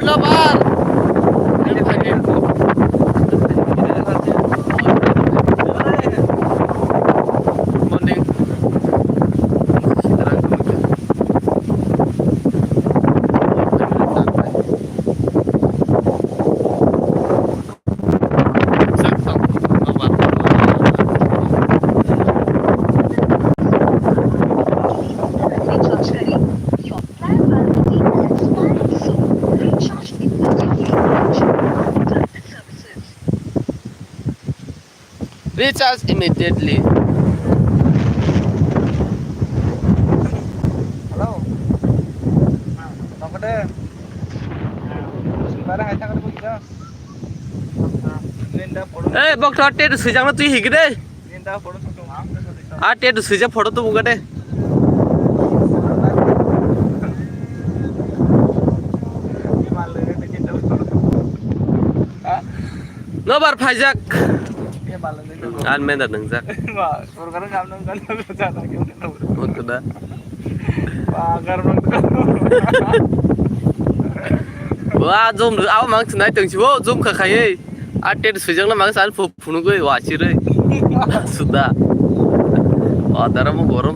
labar. Morning. Recharge immediately. Halo. Apa deh? Sekarang aja kan begitu. Ninda photo. Hey, bok thate to sujang na tu higi de. Ninda photo photo. Ate to suja photo tu buka de. Labar phajak. An men da nang jak. Surga kan nang kan sana gimana? Betul dah. Pagar nang. Wah, zoom được áo mang tonight từng chiếu zoom khả khải ấy. Ate sujang na mang san fu phunu goi wachi re. Sudah. Wah, darah mau gorom.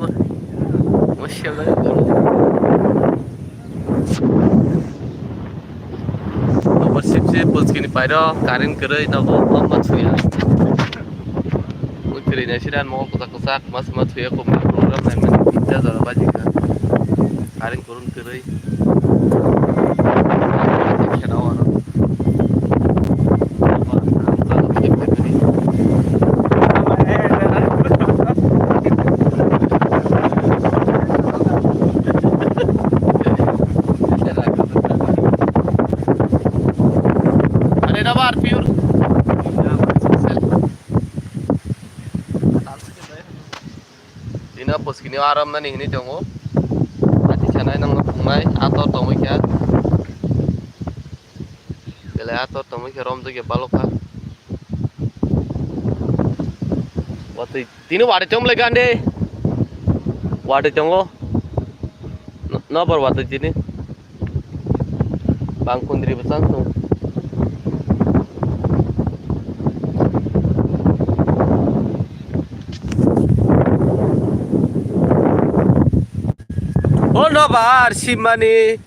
Masya Allah gorom. Nomor sipsi puls kini pairo karin kerai nago amat suya. Kiri nasiran mau kusak mas suya ko program na men kita zara baji ka. Karin kurun kerai. Labar pure. Dina pos kini aram na ni jongo. Ati chanai nang pungai ator tomoi kya. Bele ator tomoi kya rom to ke baloka. Wati tinu wade chom le gande. Wade jongo. No bar wate jini. Bang kundri besang tu. Oh no bar si mani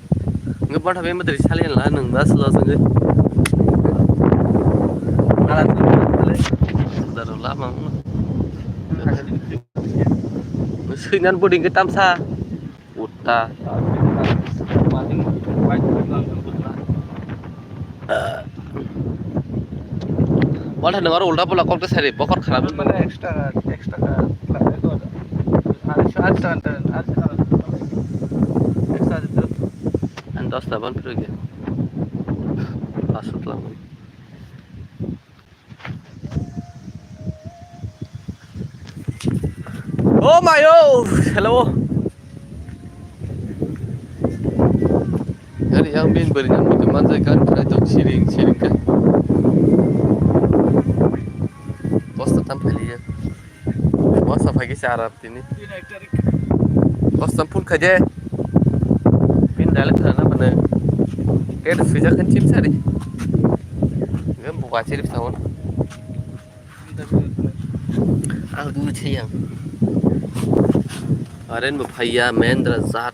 ngebar tapi materi salian lah neng das lo sengge alat sudah lama nusinan puding ketam sa uta wadah dengar ulta pula kok sari pokor kharab mana extra itu ada andos taban piro ge asut lama oh my oh hello hari yang bin beringan mutu manjai kan kena jok siring kan bos tetap peli ya bos apa lagi syarat ini bos pun kaje pin dalam sana mana kayak sudah kan chip sari kan buka chip tahun aku dulu sayang karen bapaya Mendra Zat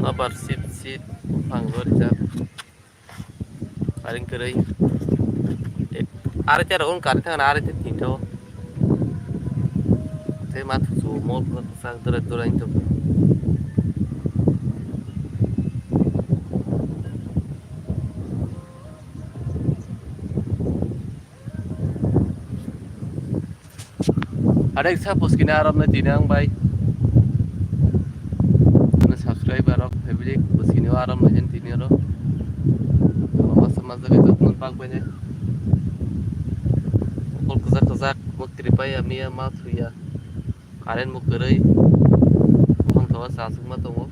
labar sit panggor jat karen kerai are cara on kare tangan are tinto te mat su mol ko sa dura into ada isa pos kini aram na tinang bay na subscribe arok favorite pos kini aram na jen tiniro masa masa gitu mun pak banyak kol kuzak mukti pai amia mat huya karen mukerai bang tawa sasuk matongo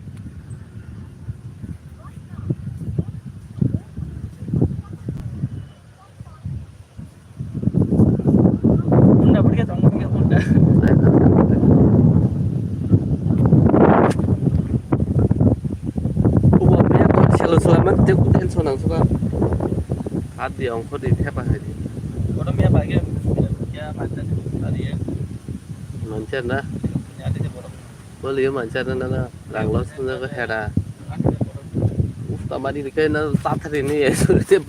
nangsuka hadi ongko di hepa hadi Orang punya bagian, ya macam tadi ya, mancan na nyari di borong, boleh ya mancan na rang los na ko hera ada di borong. tamari ni kai na sathari ni te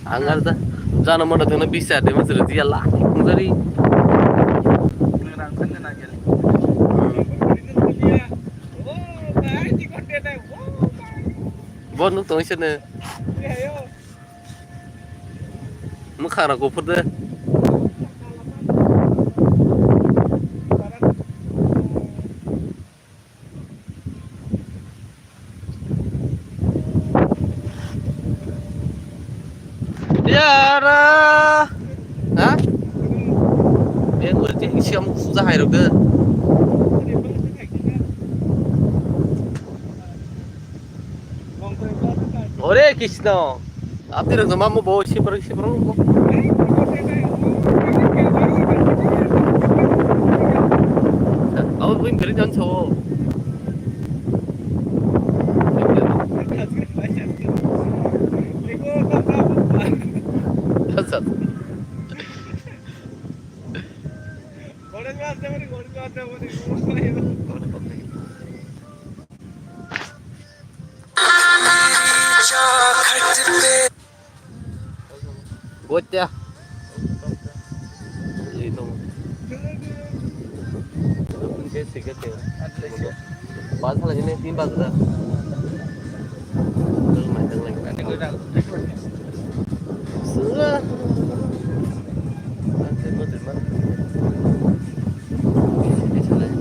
angar da jana mana thana bisa de masre dia la kungari Ngerang sana nak jadi. bon nu tong sene mukhara ko purde yara ha em người chị xem dài được cơ Ore Krishna, apni rang sama mo bo sibrang mo. Aw win kari jan so. Sat. Bocah. Itu. Mungkin sedikit ya. Pasal ini 3 baht dah. Macam lagi. Nanti gue dah. Sudah. Nanti mau terima. Tapi di sana ni.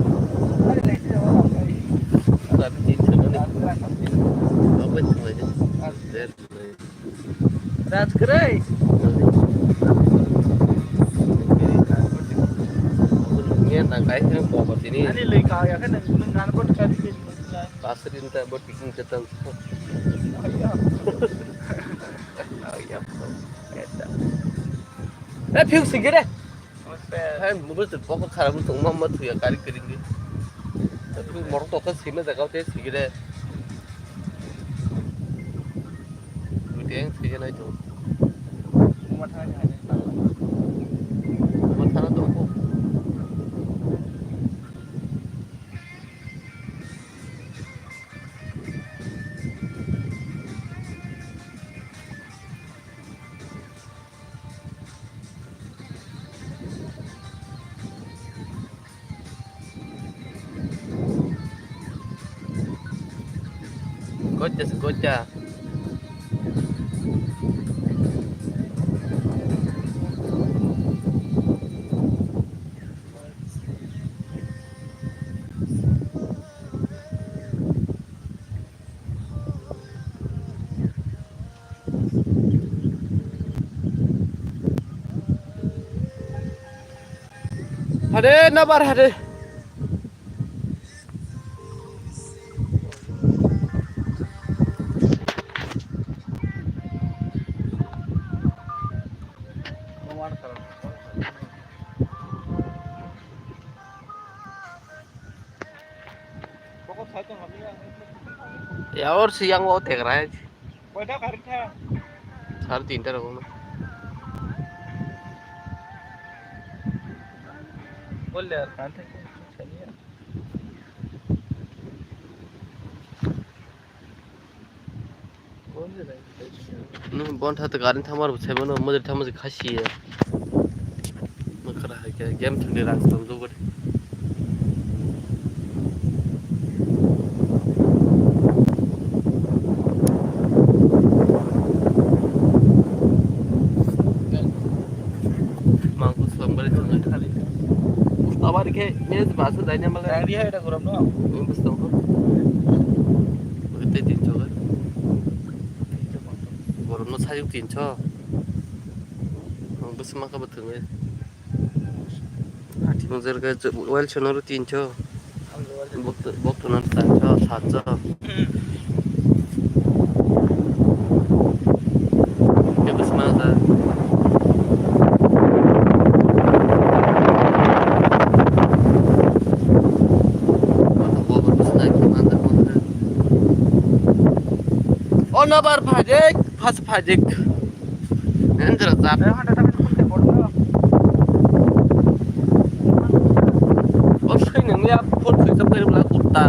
Apa itu aja? That's great. Nghe là cái bỏ vào sini. Ani lagi kaya kan dengan pun kali ini. Pasrin tak buat bikin ketang. Eh, phiêu xịt cái đấy. Hay một bữa có khả năng tụng mắm mất thử cái cái gì. Tapi morong to kan sini tak kau teh xịt cái đấy. Dia yang xịt này tu. Mana tu? Gocah. Hade, nabar hade. Ya और siang वो देख रहा है Wadah karena 3:30 रखो बोल यार कहाँ थे चलिए बोल रहे नु बन था तो गाड़ी था मार छे बनो मदर था मुझे खासी है मैं करा है क्या गेम ठंडे रात तो जो करे मांगू स्वयं बड़े चंगे खाली अब के मेरे पास दाइने मला Tadi ada kurang doang. मैं बस तो 그때 뛴죠 뭐로 사juk 뛴죠 무슨 마카 같은 거 아티모zer cái oil channel 뛴죠 먹도 난 딴죠 사죠 cái 무슨 마카 Nabar bhajek साफा दिक एन्जरा जादो सै नोंनिया फन खैजोबबायब्ला कुर्ता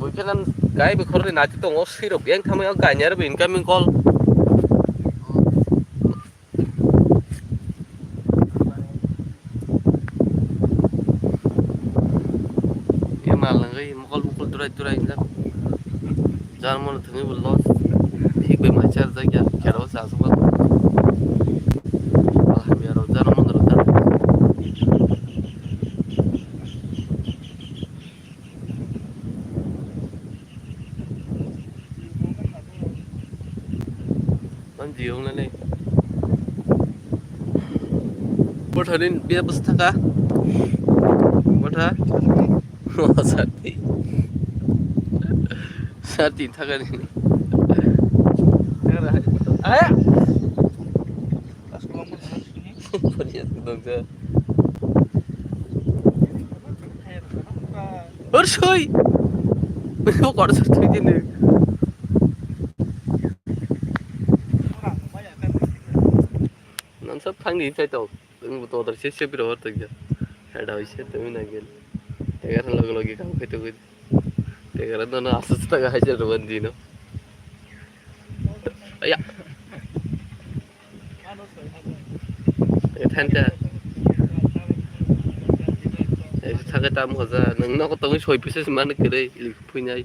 बयफोरना गाय बेखरनि नाथि दङ सैरब एं थामायाव गायनाय आरो इनकामिं कल mal ngai mokol mokol durai injak jar mon thungi bol los thik be ma char ja kya khero sa su bal biar jar mon ro tar man jiong na nei botharin be bus thaka botha Sati थाखा नि आया परिया दंजा हरसै बेखौ गरसै दिनै none सब थांनि fight जों तो दरसे से बिरो हरत गया हेडा इसे तमी ना गेल एगार लगे लगे काम खैतो गई एगार न आसस तक हाजिर बंदी न आया ए थान्ता ए थाखा दाम हजा नोंना कत सय फैसा मानो करे फैनाय